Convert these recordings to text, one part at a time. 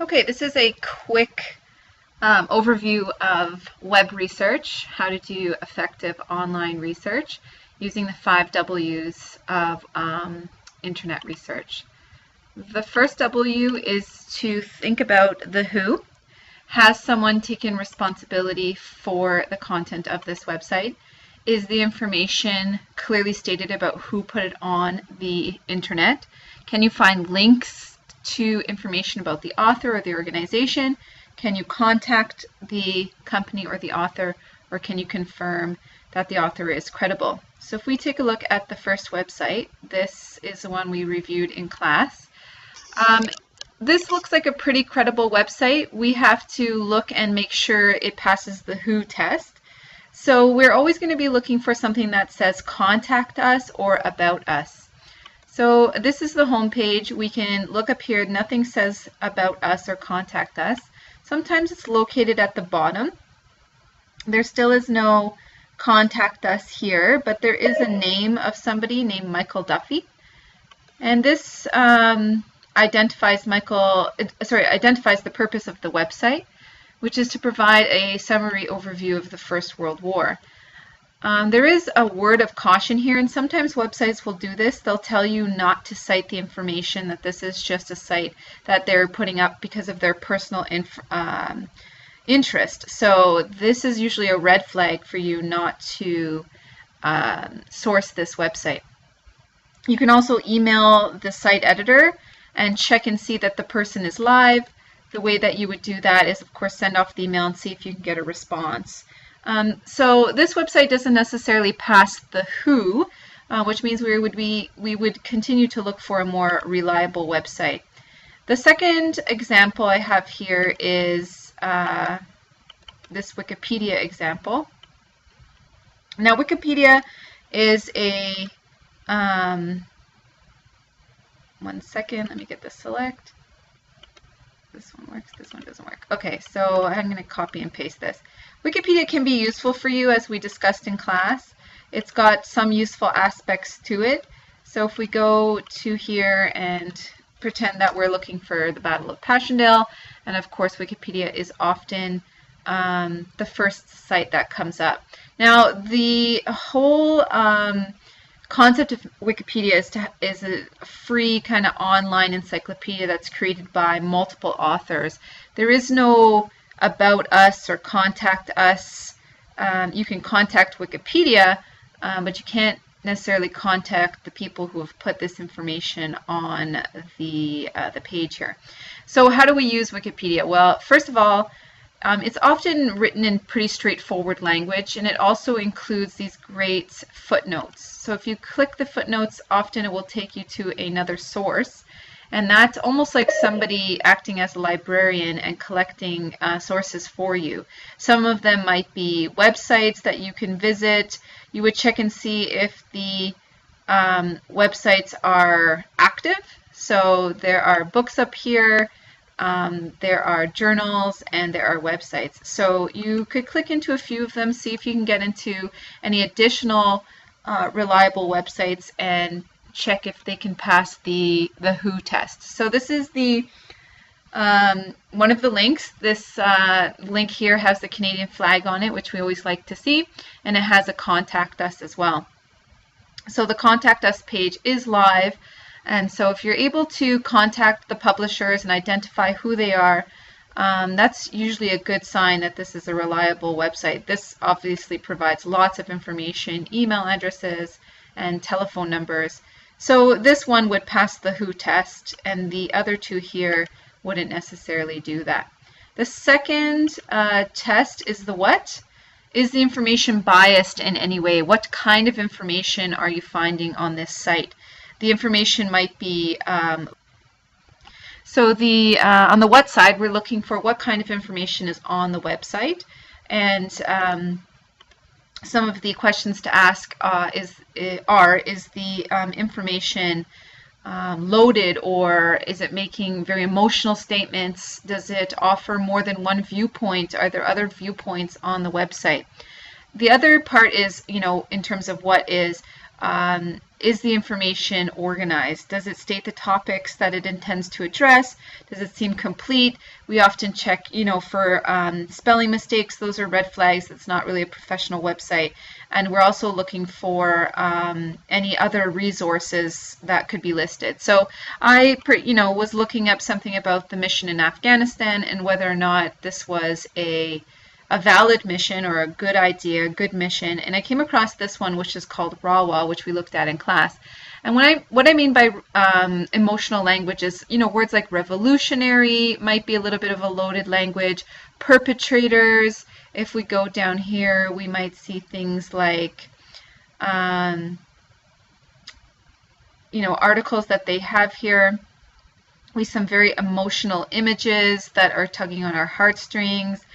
Okay, this is a quick overview of web research, how to do effective online research using the 5 W's of internet research. The first W is to think about the who. Has someone taken responsibility for the content of this website? Is the information clearly stated about who put it on the internet? Can you find links to information about the author or the organization? Can you contact the company or the author, or can you confirm that the author is credible? So if we take a look at the first website, this is the one we reviewed in class. This looks like a pretty credible website. We have to look and make sure it passes the WHO test. So we're always going to be looking for something that says contact us or about us. So this is the home page. We can look up here. Nothing says about us or contact us. Sometimes it's located at the bottom. There still is no contact us here, but there is a name of somebody named Michael Duffy. And this identifies the purpose of the website, which is to provide a summary overview of the First World War. There is a word of caution here, and sometimes websites will do this. They'll tell you not to cite the information, that this is just a site that they're putting up because of their personal interest. So this is usually a red flag for you not to source this website. You can also email the site editor and check and see that the person is live. The way that you would do that is, of course, send off the email and see if you can get a response. So this website doesn't necessarily pass the WHO, which means we would continue to look for a more reliable website. The second example I have here is this Wikipedia example. Now, Wikipedia is a one second, let me get this select. This one works, this one doesn't work. Okay, so I'm going to copy and paste this. Wikipedia can be useful for you, as we discussed in class. It's got some useful aspects to it. So if we go to here and pretend that we're looking for the Battle of Passchendaele, and of course Wikipedia is often the first site that comes up. Now, the whole concept of Wikipedia is a free kind of online encyclopedia that's created by multiple authors. There is no about us or contact us. You can contact Wikipedia, but you can't necessarily contact the people who have put this information on the page here. So how do we use Wikipedia? Well, first of all, it's often written in pretty straightforward language, and it also includes these great footnotes. So if you click the footnotes, often it will take you to another source, and that's almost like somebody acting as a librarian and collecting sources for you. Some of them might be websites that you can visit. You would check and see if the websites are active. So there are books up here. There are journals, and there are websites. So you could click into a few of them, see if you can get into any additional reliable websites, and check if they can pass the WHO test. So this is the one of the links. This link here has the Canadian flag on it, which we always like to see, and it has a contact us as well. So the contact us page is live. And so if you're able to contact the publishers and identify who they are, that's usually a good sign that this is a reliable website. This obviously provides lots of information, email addresses, and telephone numbers. So this one would pass the WHO test, and the other two here wouldn't necessarily do that. The second test is the what. Is the information biased in any way? What kind of information are you finding on this site? The information might be, on the what side, we're looking for what kind of information is on the website. And some of the questions to ask is the information loaded, or is it making very emotional statements? Does it offer more than one viewpoint? Are there other viewpoints on the website? The other part is, in terms of what is, is the information organized? Does it state the topics that it intends to address? Does it seem complete? We often check, for spelling mistakes. Those are red flags. It's not really a professional website. And we're also looking for any other resources that could be listed. So I, was looking up something about the mission in Afghanistan and whether or not this was a valid mission or a good idea, a good mission. And I came across this one, which is called RAWA, which we looked at in class. And what I mean by emotional language is, words like revolutionary might be a little bit of a loaded language. Perpetrators, if we go down here, we might see things like, articles that they have here. We see some very emotional images that are tugging on our heartstrings.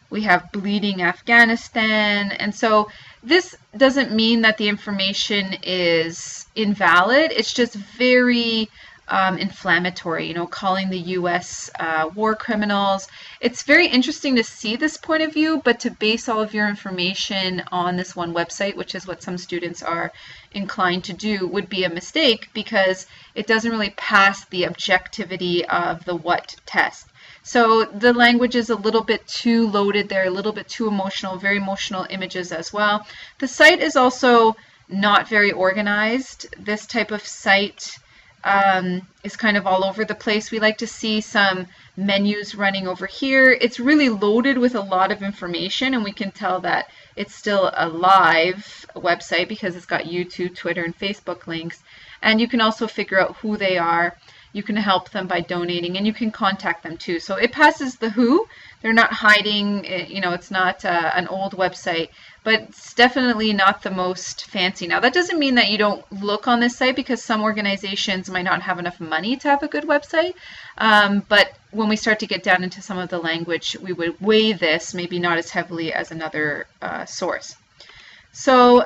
We have bleeding Afghanistan. And so this doesn't mean that the information is invalid. It's just very inflammatory, calling the U.S. War criminals. It's very interesting to see this point of view, but to base all of your information on this one website, which is what some students are inclined to do, would be a mistake because it doesn't really pass the objectivity of the WHAT test. So the language is a little bit too loaded there, a little bit too emotional, very emotional images as well. The site is also not very organized. This type of site is kind of all over the place. We like to see some menus running over here. It's really loaded with a lot of information, and we can tell that it's still a live website because it's got YouTube, Twitter, and Facebook links. And you can also figure out who they are. You can help them by donating, and you can contact them too. So it passes the WHO. They're not hiding, it's not an old website, but it's definitely not the most fancy. Now, that doesn't mean that you don't look on this site because some organizations might not have enough money to have a good website. But when we start to get down into some of the language, we would weigh this maybe not as heavily as another source. So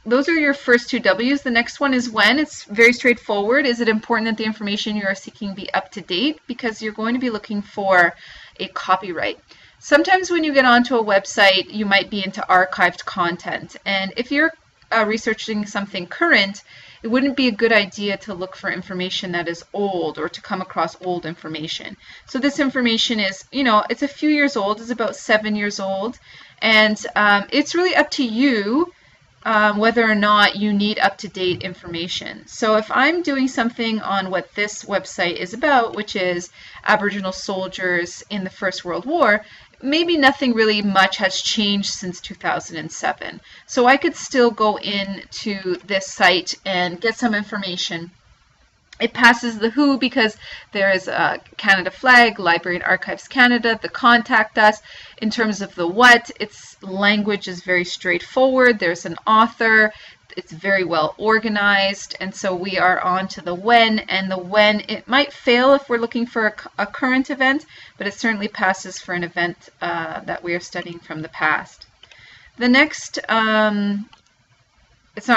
those are your first two W's. The next one is when. It's very straightforward. Is it important that the information you are seeking be up to date? Because you're going to be looking for a copyright. Sometimes when you get onto a website, you might be into archived content. And if you're researching something current, it wouldn't be a good idea to look for information that is old or to come across old information. So this information is, it's a few years old. It's about 7 years old. And it's really up to you whether or not you need up-to-date information. So if I'm doing something on what this website is about, which is Aboriginal soldiers in the First World War, maybe nothing really much has changed since 2007. So I could still go into this site and get some information. It passes the WHO because there is a Canada flag, Library and Archives Canada, the Contact Us. In terms of the what, its language is very straightforward. There's an author. It's very well organized. And so we are on to the when. And the when, it might fail if we're looking for a current event, but it certainly passes for an event that we are studying from the past. The next, it's not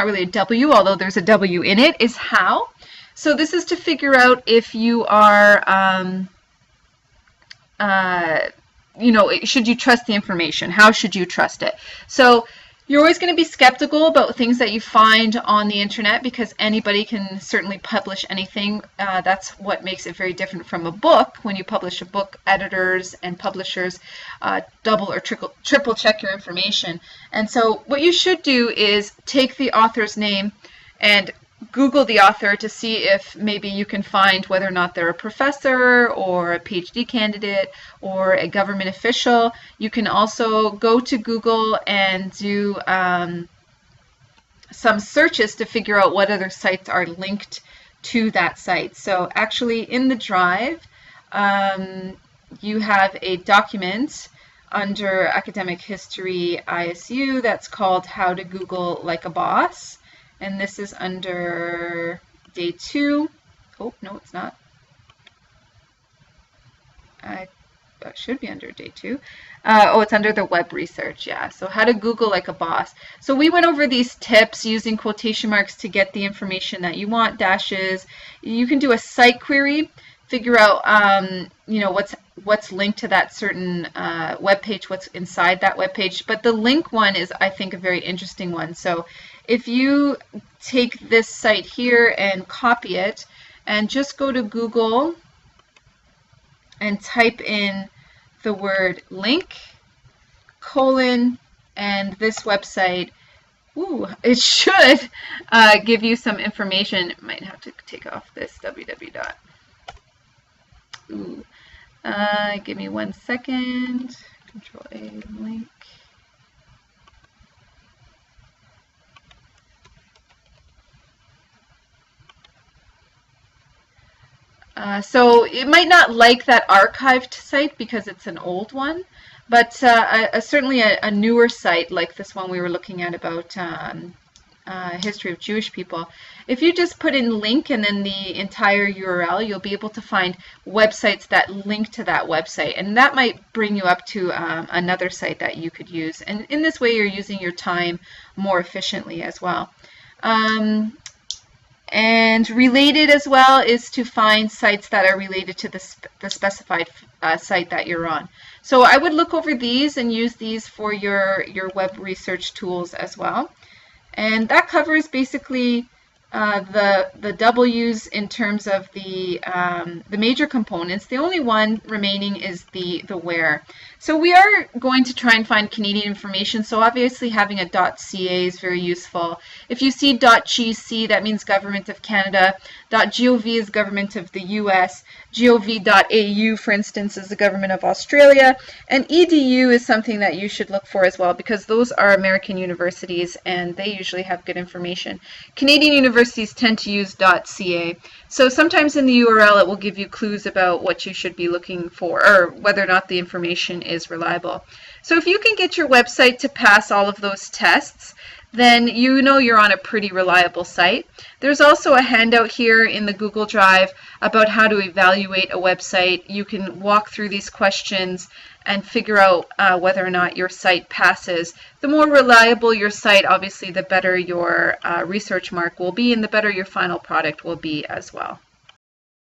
really a W, although there's a W in it, is how. So this is to figure out if you are, should you trust the information? How should you trust it? So you're always going to be skeptical about things that you find on the internet because anybody can certainly publish anything. That's what makes it very different from a book. When you publish a book, editors and publishers double or triple check your information. And so what you should do is take the author's name and Google the author to see if maybe you can find whether or not they're a professor or a PhD candidate or a government official. You can also go to Google and do some searches to figure out what other sites are linked to that site. So actually in the drive, you have a document under Academic History ISU that's called How to Google Like a Boss. And this is under day 2. Oh, no, it's not. It should be under day 2. It's under the web research, yeah. So how to Google like a boss. So we went over these tips using quotation marks to get the information that you want, dashes. You can do a site query, figure out, what's linked to that certain web page, what's inside that web page. But the link one is, I think, a very interesting one. So if you take this site here and copy it and just go to Google and type in the word link, colon, and this website, it should give you some information. Might have to take off this www. Give me 1 second. Control A, link. So it might not like that archived site because it's an old one, but certainly a newer site like this one we were looking at about history of Jewish people. If you just put in link and then the entire URL, you'll be able to find websites that link to that website, and that might bring you up to another site that you could use. And in this way, you're using your time more efficiently as well. And related as well is to find sites that are related to the specified site that you're on. So I would look over these and use these for your web research tools as well. And that covers basically the W's in terms of the major components. The only one remaining is the where. So we are going to try and find Canadian information, so obviously having a .ca is very useful. If you see .gc, that means Government of Canada. .gov is Government of the US. gov.au, for instance, is the Government of Australia. And edu is something that you should look for as well, because those are American universities and they usually have good information. Canadian universities tend to use .ca. So sometimes in the URL it will give you clues about what you should be looking for, or whether or not the information is reliable. So if you can get your website to pass all of those tests, then you know you're on a pretty reliable site. There's also a handout here in the Google Drive about how to evaluate a website. You can walk through these questions and figure out whether or not your site passes. The more reliable your site, obviously, the better your research mark will be and the better your final product will be as well.